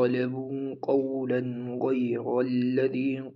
ظلموا قولا غير الذي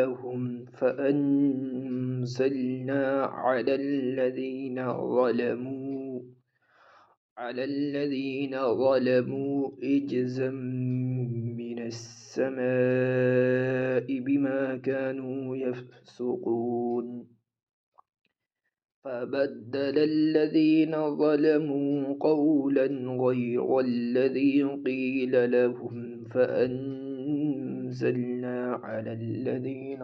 لهم فأنزلنا على الذين ظلموا إجزا من السماء بما كانوا يفسقون. فبدل الذين ظلموا قولا غير الذي قيل لهم فأنزلنا على الذين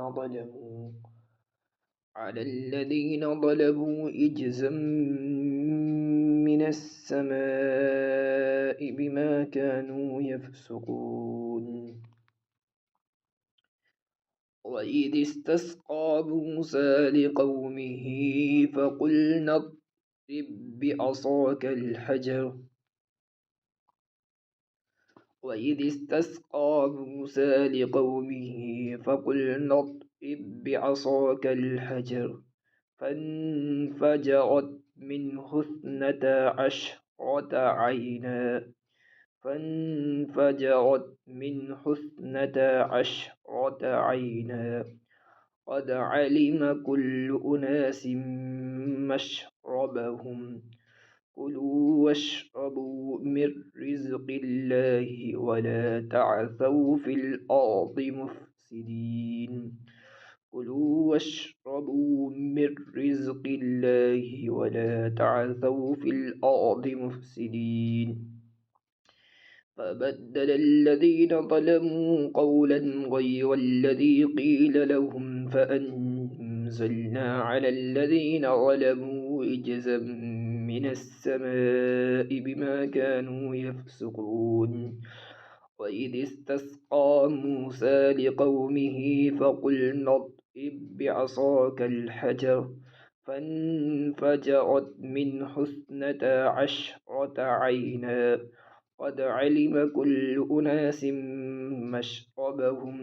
ظلموا إجزا من السماء بما كانوا يفسقون. وإذ استسقى موسى لقومه فقلنا اضرب بعصاك الحجر فانفجرت منه اثنتا عشرة عينا قد علم كل أناس مشربهم كلوا واشربوا من رزق الله ولا تعثوا في الأرض مفسدين. كلوا واشربوا من رزق الله ولا تعثوا في الأرض مفسدين. فبدل الذين ظلموا قولا غير الذي قيل لهم فأنزلنا على الذين ظلموا إجزا من السماء بما كانوا يفسقون. وإذ استسقى موسى لقومه فقلنا اضرب بعصاك الحجر فانفجرت منه اثنتا عشرة عينا قد علم كل أناس مشربهم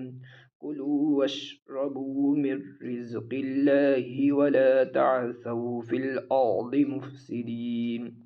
كلوا واشربوا من رزق الله ولا تعثوا في الأرض مفسدين.